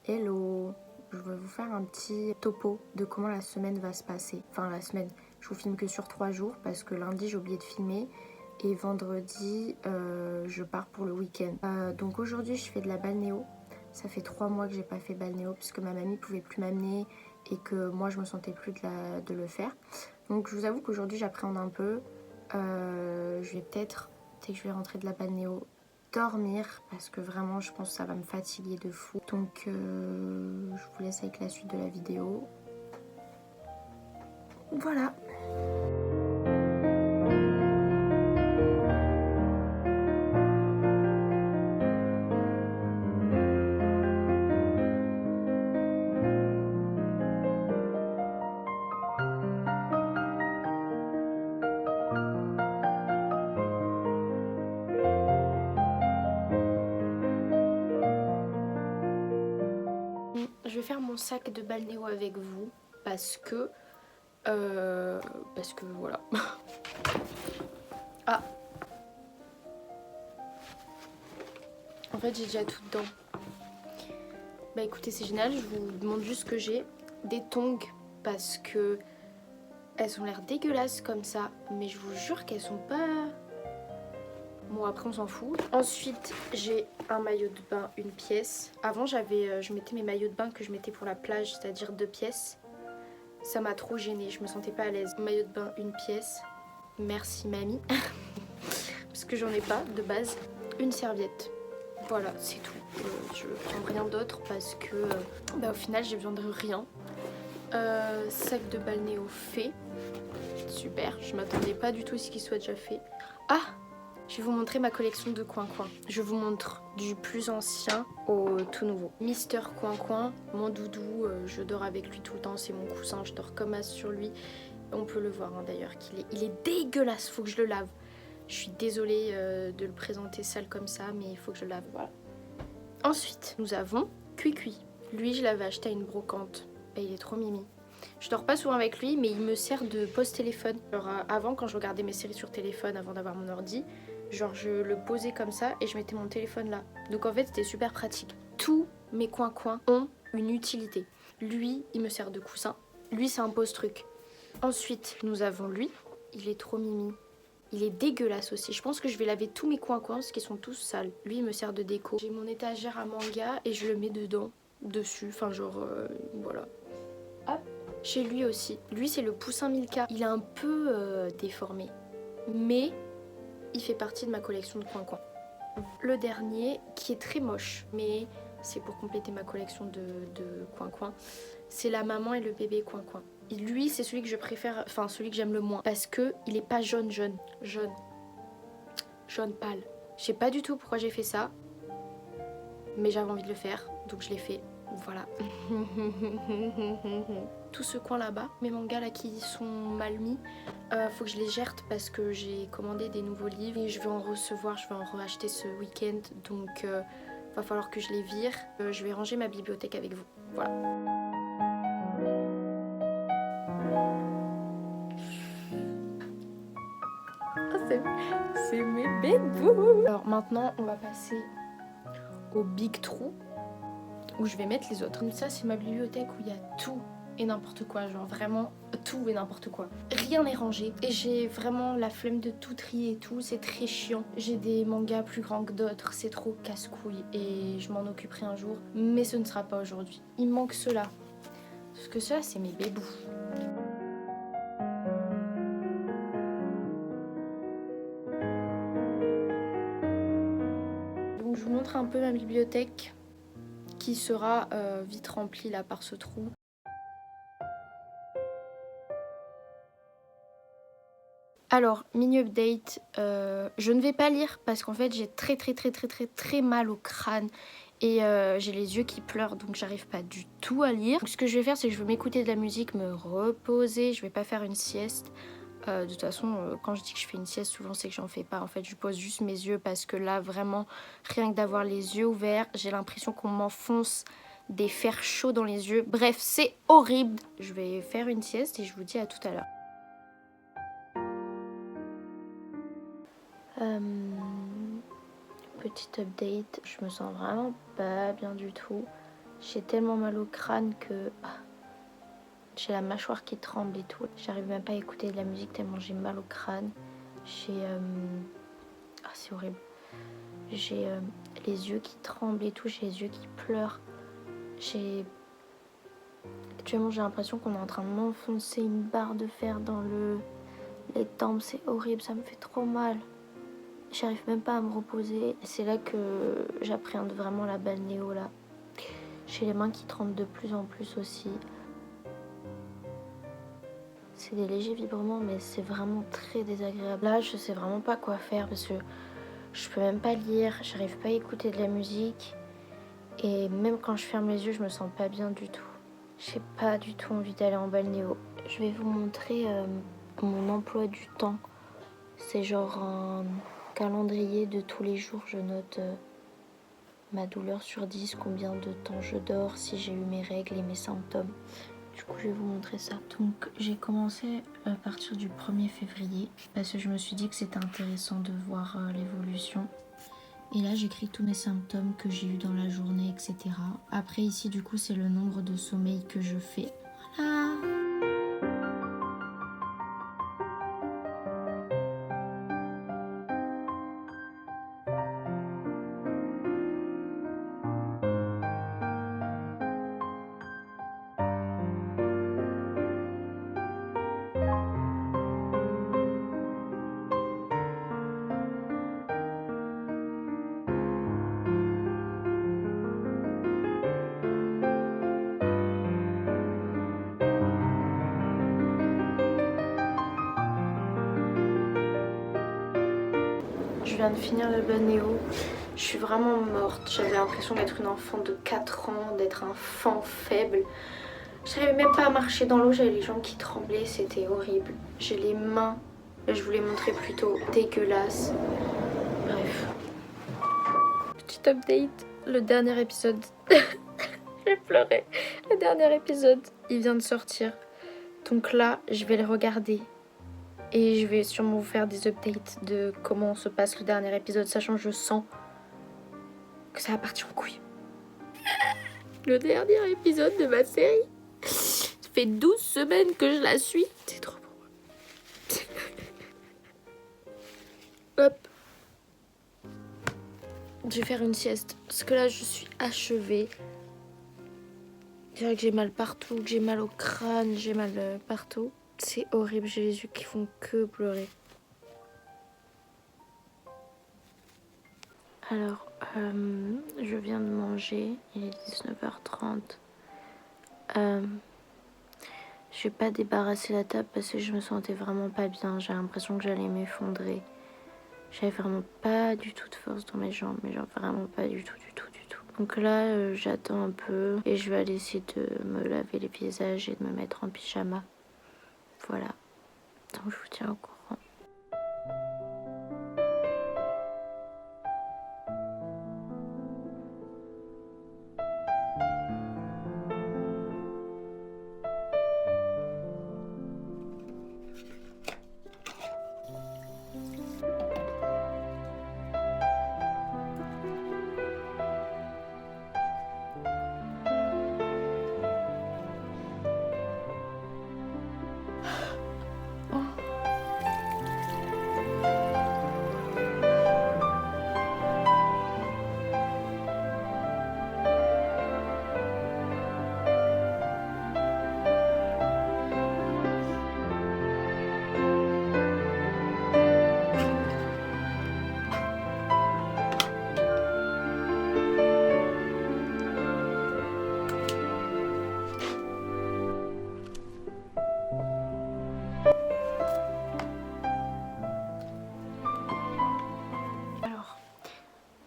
Hello, je vais vous faire un petit topo de comment la semaine va se passer. Enfin la semaine, je vous filme que sur 3 jours parce que lundi j'ai oublié de filmer et vendredi je pars pour le week-end. Donc aujourd'hui je fais de la balnéo. Ça fait 3 mois que j'ai pas fait balnéo puisque ma mamie pouvait plus m'amener et que moi je me sentais plus de le faire. Donc je vous avoue qu'aujourd'hui j'appréhende un peu. Je vais peut-être, dès que je vais rentrer de la balnéo, dormir parce que vraiment je pense que ça va me fatiguer de fou. Donc je vous laisse avec la suite de la vidéo. Voilà. Je vais faire mon sac de balnéo avec vous parce que voilà. Ah, en fait j'ai déjà tout dedans. Bah écoutez, c'est génial, je vous demande juste ce que j'ai. Des tongs parce que elles ont l'air dégueulasses comme ça, mais je vous jure qu'elles sont pas... Bon après on s'en fout. Ensuite j'ai un maillot de bain, une pièce. Avant je mettais mes maillots de bain que je mettais pour la plage, c'est-à-dire 2 pièces. Ça m'a trop gênée, je me sentais pas à l'aise. Maillot de bain, une pièce. Merci mamie. Parce que j'en ai pas de base. Une serviette. Voilà, c'est tout. Je prends rien d'autre parce que au final j'ai besoin de rien. Sac de balnéo fait. Super, je m'attendais pas du tout à ce qu'il soit déjà fait. Ah, je vais vous montrer ma collection de coin-coin. Je vous montre du plus ancien au tout nouveau. Mister Coin-Coin, mon doudou, je dors avec lui tout le temps, c'est mon coussin, je dors comme as sur lui. On peut le voir hein, d'ailleurs, il est dégueulasse, faut que je le lave. Je suis désolée de le présenter sale comme ça, mais il faut que je le lave, voilà. Ensuite, nous avons Cui-Cui. Lui, je l'avais acheté à une brocante. Et il est trop mimi. Je dors pas souvent avec lui, mais il me sert de pose-téléphone. Alors avant, quand je regardais mes séries sur téléphone, avant d'avoir mon ordi, genre je le posais comme ça et je mettais mon téléphone là. Donc en fait, c'était super pratique. Tous mes coins-coins ont une utilité. Lui, il me sert de coussin. Lui, c'est un pose-truc. Ensuite, nous avons lui. Il est trop mimi. Il est dégueulasse aussi. Je pense que je vais laver tous mes coins-coins parce qu'ils sont tous sales. Lui, il me sert de déco. J'ai mon étagère à manga et je le mets dedans, dessus. Enfin, genre, voilà. Hop. Chez lui aussi. Lui, c'est le poussin Milka. Il est un peu déformé. Mais il fait partie de ma collection de coin-coin. Le dernier, qui est très moche, mais c'est pour compléter ma collection de coin-coin, c'est la maman et le bébé coin-coin. Lui, c'est celui que je préfère, enfin celui que j'aime le moins. Parce que il est pas jaune pâle. Je sais pas du tout pourquoi j'ai fait ça. Mais j'avais envie de le faire, donc je l'ai fait. Voilà. Tout ce coin là-bas, mes mangas là qui sont mal mis, faut que je les jette parce que j'ai commandé des nouveaux livres et je vais en recevoir, je vais en racheter ce week-end, donc va falloir que je les vire. Je vais ranger ma bibliothèque avec vous. Voilà. C'est mes bébous. Alors maintenant, on va passer au big trou où je vais mettre les autres. Ça, c'est ma bibliothèque où il y a tout et n'importe quoi, genre vraiment tout et n'importe quoi. Rien n'est rangé et j'ai vraiment la flemme de tout trier et tout, c'est très chiant. J'ai des mangas plus grands que d'autres, c'est trop casse-couille et je m'en occuperai un jour, mais ce ne sera pas aujourd'hui. Il me manque ceux-là, parce que ceux-là, c'est mes bébous. Donc je vous montre un peu ma bibliothèque qui sera vite remplie là par ce trou. Alors, mini update, je ne vais pas lire parce qu'en fait j'ai très mal au crâne et j'ai les yeux qui pleurent donc j'arrive pas du tout à lire. Donc, ce que je vais faire c'est que je vais m'écouter de la musique, me reposer, je vais pas faire une sieste. De toute façon quand je dis que je fais une sieste souvent c'est que j'en fais pas, en fait je pose juste mes yeux parce que là vraiment rien que d'avoir les yeux ouverts j'ai l'impression qu'on m'enfonce des fers chauds dans les yeux. Bref, c'est horrible. Je vais faire une sieste et je vous dis à tout à l'heure. Petite update, je me sens vraiment pas bien du tout. J'ai tellement mal au crâne que j'ai la mâchoire qui tremble et tout. J'arrive même pas à écouter de la musique tellement j'ai mal au crâne. J'ai... c'est horrible. J'ai les yeux qui tremblent et tout, j'ai les yeux qui pleurent. Actuellement, j'ai l'impression qu'on est en train de m'enfoncer une barre de fer dans les tempes. C'est horrible, ça me fait trop mal. J'arrive même pas à me reposer. C'est là que j'appréhende vraiment la balnéo là. J'ai les mains qui tremblent de plus en plus aussi. C'est des légers vibrements, mais c'est vraiment très désagréable. Là, je sais vraiment pas quoi faire parce que je peux même pas lire, j'arrive pas à écouter de la musique. Et même quand je ferme les yeux, je me sens pas bien du tout. J'ai pas du tout envie d'aller en balnéo. Je vais vous montrer mon emploi du temps. C'est genre un calendrier de tous les jours. Je note ma douleur sur 10, combien de temps je dors, si j'ai eu mes règles et mes symptômes. Du coup, je vais vous montrer ça. Donc, j'ai commencé à partir du 1er février parce que je me suis dit que c'était intéressant de voir l'évolution. Et là, j'écris tous mes symptômes que j'ai eu dans la journée, etc. Après, ici, du coup, c'est le nombre de sommeil que je fais. Voilà. Je viens de finir le balnéo. Je suis vraiment morte. J'avais l'impression d'être une enfant de 4 ans, d'être un enfant faible. J'arrivais même pas à marcher dans l'eau, j'avais les jambes qui tremblaient, c'était horrible. J'ai les mains, je vous l'ai montré plus tôt, dégueulasses. Bref. Petite update, le dernier épisode. J'ai pleuré. Le dernier épisode, il vient de sortir. Donc là, je vais le regarder. Et je vais sûrement vous faire des updates de comment se passe le dernier épisode, sachant que je sens que ça va partir en couille. Le dernier épisode de ma série. Ça fait 12 semaines que je la suis. C'est trop beau. Hop. Je vais faire une sieste. Parce que là, je suis achevée. Je dirais que j'ai mal partout, que j'ai mal au crâne, j'ai mal partout. C'est horrible, j'ai les yeux qui font que pleurer. Alors, je viens de manger, il est 19h30. Je vais pas débarrasser la table parce que je me sentais vraiment pas bien. J'ai l'impression que j'allais m'effondrer. J'avais vraiment pas du tout de force dans mes jambes, mais genre vraiment pas du tout, du tout, du tout. Donc là, j'attends un peu et je vais aller essayer de me laver les visages et de me mettre en pyjama. Voilà. Donc je vous tiens au courant.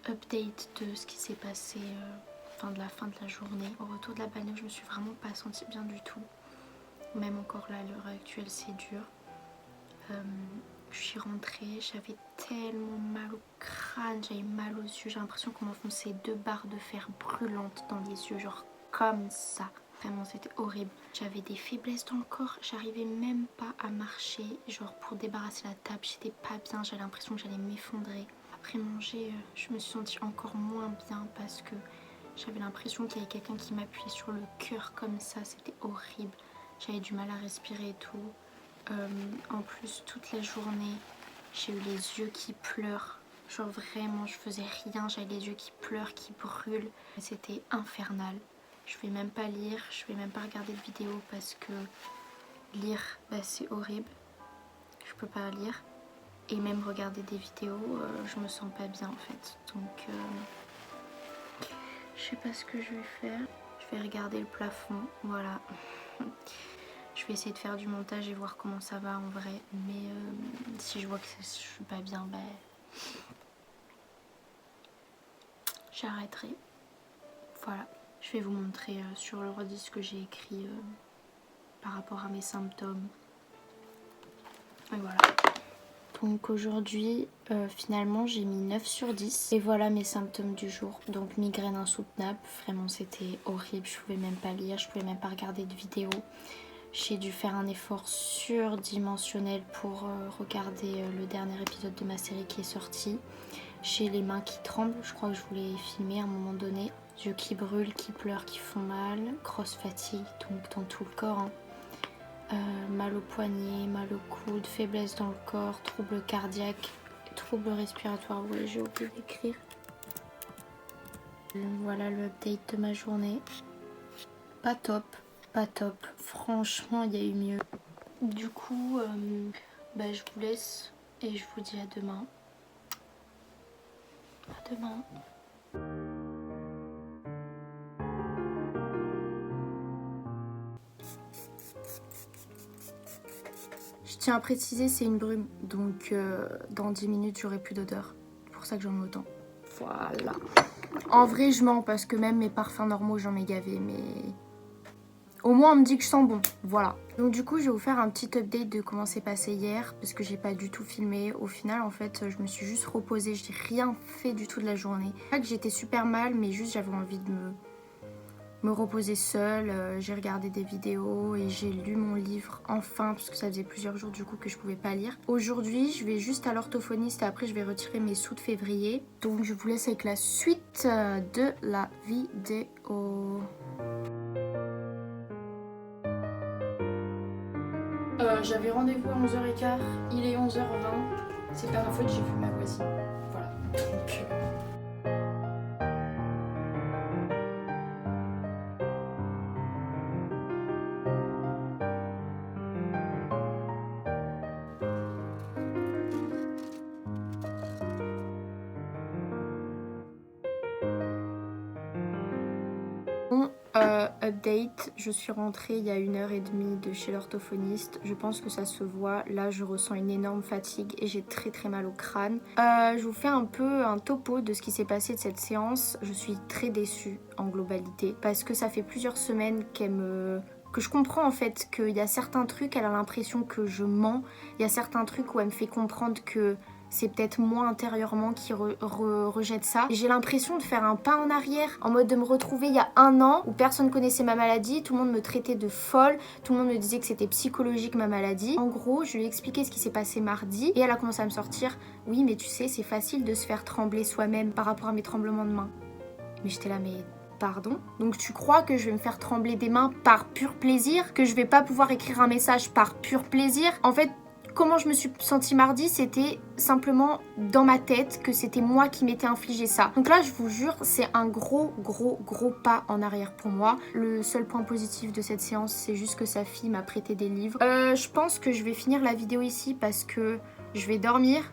Update de ce qui s'est passé de la fin de la journée. Au retour de la balnéo, je me suis vraiment pas sentie bien du tout. Même encore là, à l'heure actuelle, c'est dur. Je suis rentrée, j'avais tellement mal au crâne, j'avais mal aux yeux. J'ai l'impression qu'on m'enfonçait 2 barres de fer brûlantes dans les yeux, genre comme ça. Vraiment c'était horrible. J'avais des faiblesses dans le corps, j'arrivais même pas à marcher. Genre pour débarrasser la table, j'étais pas bien, j'avais l'impression que j'allais m'effondrer. Après manger, je me suis sentie encore moins bien parce que j'avais l'impression qu'il y avait quelqu'un qui m'appuyait sur le cœur comme ça, c'était horrible. J'avais du mal à respirer et tout. En plus toute la journée, j'ai eu les yeux qui pleurent. Genre vraiment je faisais rien, j'avais les yeux qui pleurent, qui brûlent. C'était infernal. Je vais même pas lire, je vais même pas regarder de vidéos parce que lire bah, c'est horrible. Je peux pas lire. Et même regarder des vidéos, je me sens pas bien en fait. Donc je sais pas ce que je vais faire. Je vais regarder le plafond, voilà. Je vais essayer de faire du montage et voir comment ça va en vrai. Mais si je vois que je suis pas bien, bah, j'arrêterai. Voilà. Je vais vous montrer sur l'ordi ce que j'ai écrit par rapport à mes symptômes. Et voilà. Donc aujourd'hui, finalement, j'ai mis 9 sur 10. Et voilà mes symptômes du jour. Donc migraine insoutenable. Vraiment, c'était horrible. Je pouvais même pas lire, je pouvais même pas regarder de vidéos. J'ai dû faire un effort surdimensionnel pour regarder le dernier épisode de ma série qui est sorti. J'ai les mains qui tremblent. Je crois que je voulais filmer à un moment donné. Yeux qui brûlent, qui pleurent, qui font mal, grosse fatigue, donc dans tout le corps. Hein. Mal au poignet, mal au coude, faiblesse dans le corps, troubles cardiaques, troubles respiratoires. Oui, j'ai oublié d'écrire. Voilà le update de ma journée. Pas top, pas top. Franchement, il y a eu mieux. Du coup, bah, je vous laisse et je vous dis à demain. À demain. Je tiens à préciser, c'est une brume, donc dans 10 minutes, j'aurai plus d'odeur. C'est pour ça que j'en mets autant. Voilà. En vrai, je mens parce que même mes parfums normaux, j'en ai gavé, mais au moins on me dit que je sens bon. Voilà. Donc du coup, je vais vous faire un petit update de comment c'est passé hier parce que j'ai pas du tout filmé. Au final, en fait, je me suis juste reposée. J'ai rien fait du tout de la journée. Pas que j'étais super mal, mais juste j'avais envie de me reposer seule, j'ai regardé des vidéos et j'ai lu mon livre enfin parce que ça faisait plusieurs jours du coup que je pouvais pas lire. Aujourd'hui je vais juste à l'orthophoniste et après je vais retirer mes sous de février. Donc je vous laisse avec la suite de la vidéo. J'avais rendez-vous à 11h15, il est 11h20, c'est pas ma faute, j'ai vu ma voisine. Voilà. Donc, update, je suis rentrée il y a 1h30 de chez l'orthophoniste. Je pense que ça se voit. Là, je ressens une énorme fatigue et j'ai très mal au crâne. Je vous fais un peu un topo de ce qui s'est passé de cette séance. Je suis très déçue en globalité parce que ça fait plusieurs semaines que je comprends en fait qu'il y a certains trucs, elle a l'impression que je mens. Il y a certains trucs où elle me fait comprendre que c'est peut-être moi intérieurement qui rejette ça. J'ai l'impression de faire un pas en arrière, en mode de me retrouver il y a 1 an où personne connaissait ma maladie, tout le monde me traitait de folle, tout le monde me disait que c'était psychologique ma maladie. En gros, je lui ai expliqué ce qui s'est passé mardi et elle a commencé à me sortir « Oui, mais tu sais, c'est facile de se faire trembler soi-même par rapport à mes tremblements de main. » Mais j'étais là, mais... Pardon? Donc tu crois que je vais me faire trembler des mains par pur plaisir? Que je vais pas pouvoir écrire un message par pur plaisir? En fait, comment je me suis sentie mardi, c'était simplement dans ma tête que c'était moi qui m'étais infligé ça. Donc là, je vous jure, c'est un gros pas en arrière pour moi. Le seul point positif de cette séance, c'est juste que sa fille m'a prêté des livres. Je pense que je vais finir la vidéo ici parce que je vais dormir.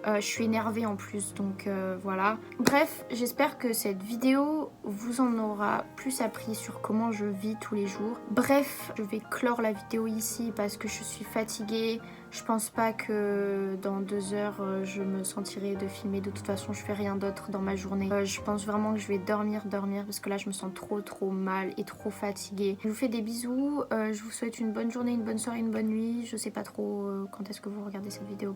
Je suis énervée en plus, donc voilà. Bref, j'espère que cette vidéo vous en aura plus appris sur comment je vis tous les jours. Bref, je vais clore la vidéo ici parce que je suis fatiguée. Je pense pas que dans 2 heures, je me sentirai de filmer. De toute façon, je fais rien d'autre dans ma journée. Je pense vraiment que je vais dormir parce que là, je me sens trop mal et trop fatiguée. Je vous fais des bisous. Je vous souhaite une bonne journée, une bonne soirée, une bonne nuit. Je sais pas trop quand est-ce que vous regardez cette vidéo.